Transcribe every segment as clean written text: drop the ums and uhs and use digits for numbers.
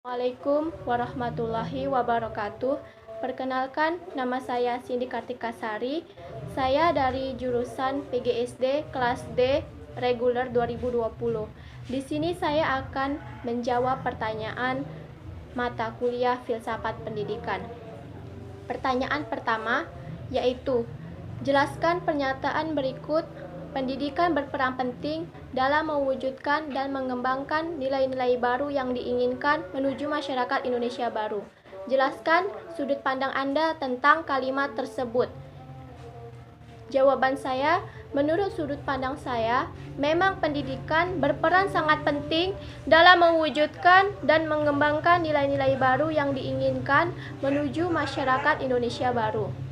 Assalamualaikum warahmatullahi wabarakatuh. Perkenalkan, nama saya Cindy Kartika Sari. Saya dari jurusan PGSD kelas D reguler 2020. Di sini saya akan menjawab pertanyaan mata kuliah Filsafat Pendidikan. Pertanyaan pertama yaitu, jelaskan pernyataan berikut. Pendidikan berperan penting dalam mewujudkan dan mengembangkan nilai-nilai baru yang diinginkan menuju masyarakat Indonesia baru. Jelaskan sudut pandang Anda tentang kalimat tersebut. Jawaban saya, menurut sudut pandang saya, memang pendidikan berperan sangat penting dalam mewujudkan dan mengembangkan nilai-nilai baru yang diinginkan menuju masyarakat Indonesia baru.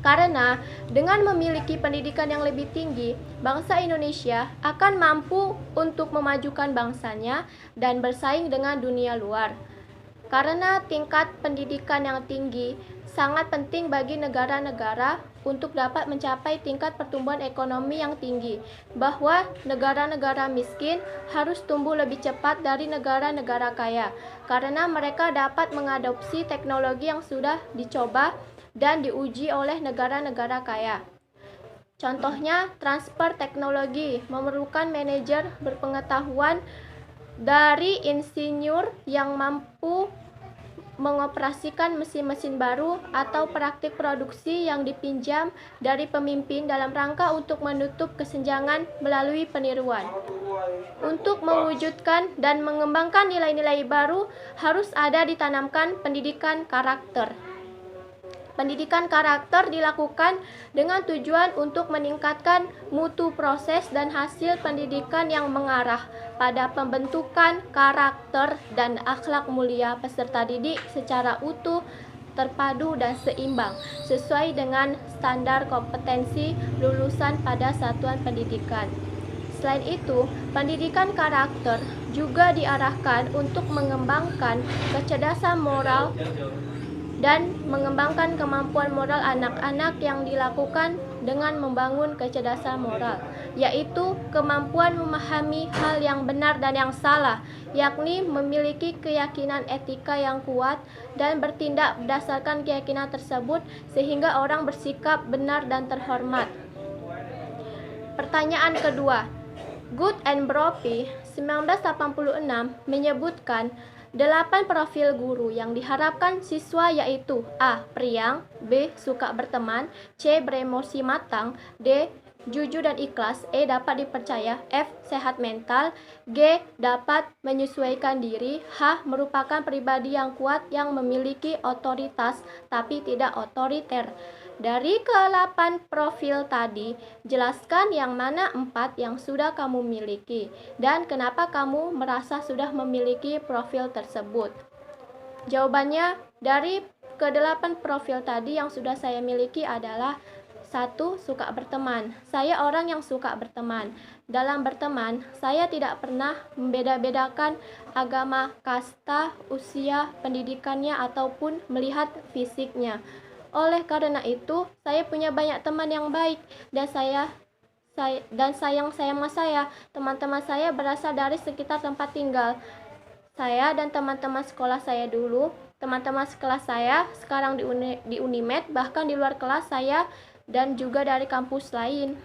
Karena dengan memiliki pendidikan yang lebih tinggi, bangsa Indonesia akan mampu untuk memajukan bangsanya dan bersaing dengan dunia luar. Karena tingkat pendidikan yang tinggi sangat penting bagi negara-negara untuk dapat mencapai tingkat pertumbuhan ekonomi yang tinggi, bahwa negara-negara miskin harus tumbuh lebih cepat dari negara-negara kaya, karena mereka dapat mengadopsi teknologi yang sudah dicoba dan diuji oleh negara-negara kaya. Contohnya, transfer teknologi memerlukan manajer berpengetahuan dari insinyur yang mampu mengoperasikan mesin-mesin baru atau praktik produksi yang dipinjam dari pemimpin dalam rangka untuk menutup kesenjangan melalui peniruan. Untuk mewujudkan dan mengembangkan nilai-nilai baru harus ada ditanamkan pendidikan karakter. Pendidikan karakter dilakukan dengan tujuan untuk meningkatkan mutu proses dan hasil pendidikan yang mengarah pada pembentukan karakter dan akhlak mulia peserta didik secara utuh, terpadu dan seimbang sesuai dengan standar kompetensi lulusan pada satuan pendidikan. Selain itu, pendidikan karakter juga diarahkan untuk mengembangkan kecerdasan moral dan mengembangkan kemampuan moral anak-anak yang dilakukan dengan membangun kecerdasan moral, yaitu kemampuan memahami hal yang benar dan yang salah, yakni memiliki keyakinan etika yang kuat dan bertindak berdasarkan keyakinan tersebut sehingga orang bersikap benar dan terhormat. Pertanyaan kedua, Good and Brophy 1986 menyebutkan 8 profil guru yang diharapkan siswa, yaitu A. Periang, B. Suka berteman, C. Beremosi matang, D. Jujur dan ikhlas, E. Dapat dipercaya, F. Sehat mental, G. Dapat menyesuaikan diri, H. Merupakan pribadi yang kuat yang memiliki otoritas tapi tidak otoriter. Dari ke-8 profil tadi, jelaskan yang mana 4 yang sudah kamu miliki dan kenapa kamu merasa sudah memiliki profil tersebut. Jawabannya, dari ke-8 profil tadi yang sudah saya miliki adalah 1. Suka berteman. Saya orang yang suka berteman. Dalam berteman, saya tidak pernah membeda-bedakan agama, kasta, usia, pendidikannya, ataupun melihat fisiknya. Oleh karena itu, saya punya banyak teman yang baik dan sayang sama saya. Teman-teman saya berasal dari sekitar tempat tinggal saya dan teman-teman sekolah saya dulu. Teman-teman sekelas saya sekarang di Unimed, bahkan di luar kelas saya dan juga dari kampus lain.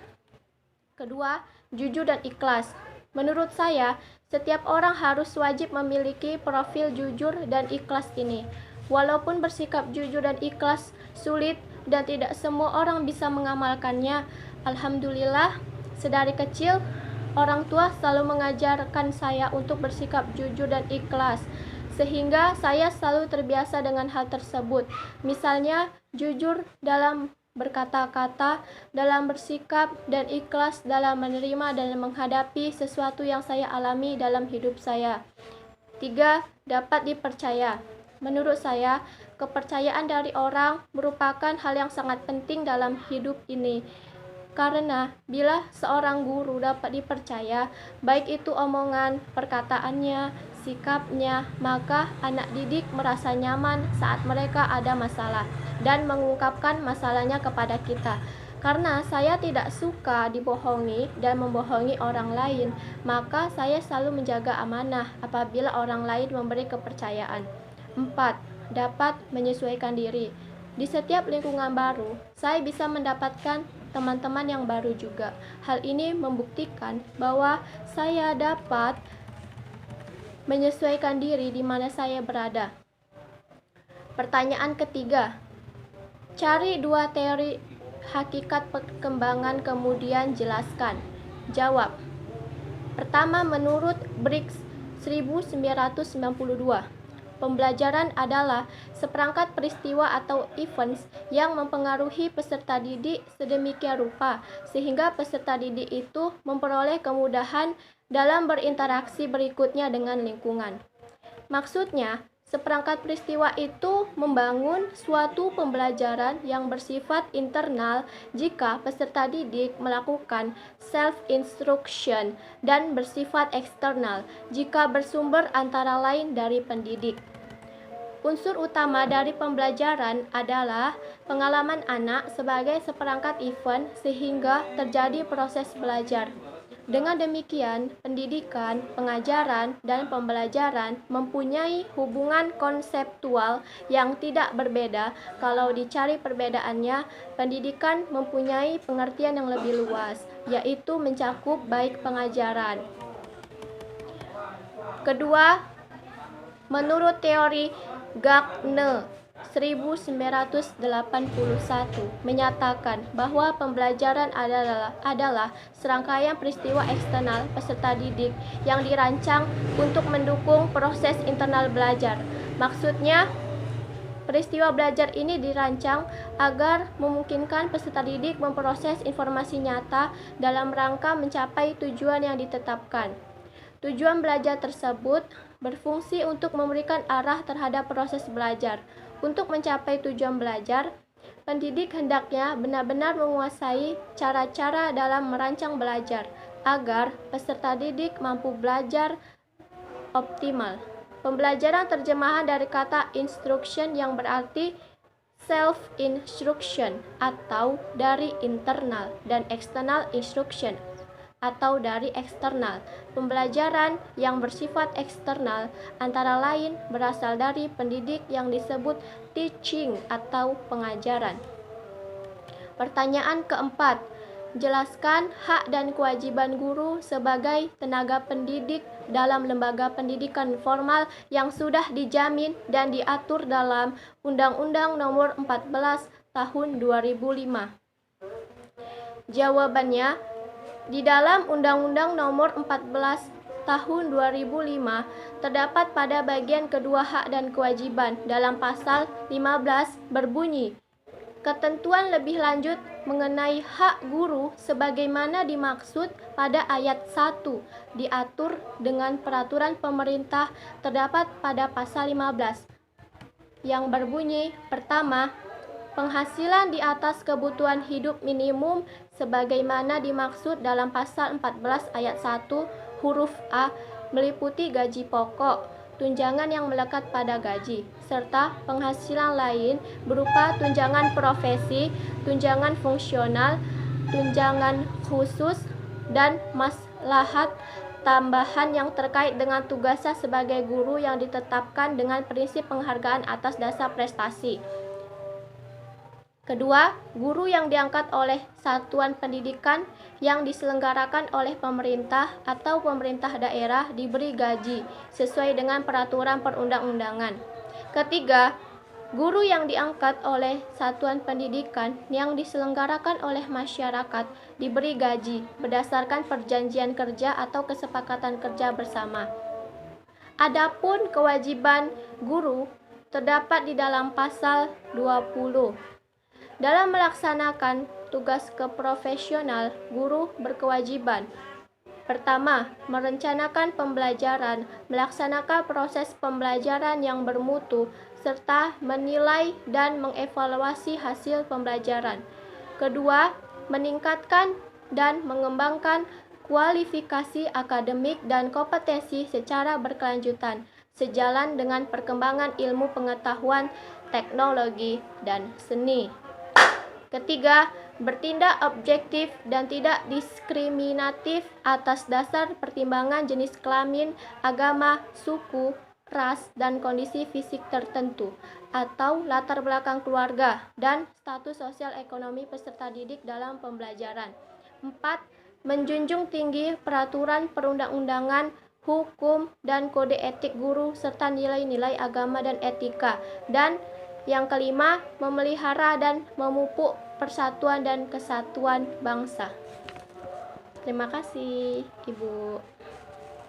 Kedua, jujur dan ikhlas. Menurut saya, setiap orang harus wajib memiliki profil jujur dan ikhlas ini. Walaupun bersikap jujur dan ikhlas sulit dan tidak semua orang bisa mengamalkannya, alhamdulillah, sedari kecil orang tua selalu mengajarkan saya untuk bersikap jujur dan ikhlas, sehingga saya selalu terbiasa dengan hal tersebut. Misalnya, jujur dalam berkata-kata, dalam bersikap, dan ikhlas dalam menerima dan menghadapi sesuatu yang saya alami dalam hidup saya. 3. Dapat dipercaya. Menurut saya, kepercayaan dari orang merupakan hal yang sangat penting dalam hidup ini. Karena bila seorang guru dapat dipercaya, baik itu omongan, perkataannya, sikapnya, maka anak didik merasa nyaman saat mereka ada masalah dan mengungkapkan masalahnya kepada kita. Karena saya tidak suka dibohongi dan membohongi orang lain, maka saya selalu menjaga amanah apabila orang lain memberi kepercayaan. 4. Dapat menyesuaikan diri. Di setiap lingkungan baru, saya bisa mendapatkan teman-teman yang baru juga. Hal ini membuktikan bahwa saya dapat menyesuaikan diri di mana saya berada. Pertanyaan ketiga, cari 2 teori hakikat perkembangan kemudian jelaskan. Jawab. Pertama, menurut Briggs 1992, pembelajaran adalah seperangkat peristiwa atau events yang mempengaruhi peserta didik sedemikian rupa sehingga peserta didik itu memperoleh kemudahan dalam berinteraksi berikutnya dengan lingkungan. Maksudnya, seperangkat peristiwa itu membangun suatu pembelajaran yang bersifat internal jika peserta didik melakukan self-instruction dan bersifat eksternal jika bersumber antara lain dari pendidik. Unsur utama dari pembelajaran adalah pengalaman anak sebagai seperangkat event sehingga terjadi proses belajar. Dengan demikian, pendidikan, pengajaran, dan pembelajaran mempunyai hubungan konseptual yang tidak berbeda. Kalau dicari perbedaannya, pendidikan mempunyai pengertian yang lebih luas, yaitu mencakup baik pengajaran. Kedua, menurut teori Gardner 1981 menyatakan bahwa pembelajaran adalah serangkaian peristiwa eksternal peserta didik yang dirancang untuk mendukung proses internal belajar. Maksudnya, peristiwa belajar ini dirancang agar memungkinkan peserta didik memproses informasi nyata dalam rangka mencapai tujuan yang ditetapkan. Tujuan belajar tersebut berfungsi untuk memberikan arah terhadap proses belajar. Untuk mencapai tujuan belajar, pendidik hendaknya benar-benar menguasai cara-cara dalam merancang belajar agar peserta didik mampu belajar optimal. Pembelajaran terjemahan dari kata instruction yang berarti self-instruction atau dari internal dan external instruction atau dari eksternal. Pembelajaran yang bersifat eksternal antara lain berasal dari pendidik yang disebut teaching atau pengajaran. Pertanyaan keempat, jelaskan hak dan kewajiban guru sebagai tenaga pendidik dalam lembaga pendidikan formal yang sudah dijamin dan diatur dalam Undang-Undang Nomor 14 Tahun 2005. Jawabannya, di dalam Undang-Undang Nomor 14 Tahun 2005 terdapat pada bagian kedua hak dan kewajiban dalam pasal 15 berbunyi, ketentuan lebih lanjut mengenai hak guru sebagaimana dimaksud pada ayat 1 diatur dengan peraturan pemerintah terdapat pada pasal 15 yang berbunyi, pertama, penghasilan di atas kebutuhan hidup minimum sebagaimana dimaksud dalam pasal 14 ayat 1 huruf A meliputi gaji pokok, tunjangan yang melekat pada gaji, serta penghasilan lain berupa tunjangan profesi, tunjangan fungsional, tunjangan khusus, dan maslahat tambahan yang terkait dengan tugasnya sebagai guru yang ditetapkan dengan prinsip penghargaan atas dasar prestasi. Kedua, guru yang diangkat oleh satuan pendidikan yang diselenggarakan oleh pemerintah atau pemerintah daerah diberi gaji sesuai dengan peraturan perundang-undangan. Ketiga, guru yang diangkat oleh satuan pendidikan yang diselenggarakan oleh masyarakat diberi gaji berdasarkan perjanjian kerja atau kesepakatan kerja bersama. Adapun kewajiban guru terdapat di dalam pasal 20. Dalam melaksanakan tugas keprofesional, guru berkewajiban: pertama, merencanakan pembelajaran, melaksanakan proses pembelajaran yang bermutu, serta menilai dan mengevaluasi hasil pembelajaran. Kedua, meningkatkan dan mengembangkan kualifikasi akademik dan kompetensi secara berkelanjutan, sejalan dengan perkembangan ilmu pengetahuan, teknologi, dan seni. Ketiga, bertindak objektif dan tidak diskriminatif atas dasar pertimbangan jenis kelamin, agama, suku, ras, dan kondisi fisik tertentu, atau latar belakang keluarga, dan status sosial ekonomi peserta didik dalam pembelajaran. 4. Menjunjung tinggi peraturan perundang-undangan, hukum, dan kode etik guru, serta nilai-nilai agama dan etika. Dan yang kelima, memelihara dan memupuk persatuan dan kesatuan bangsa. Terima kasih, Ibu.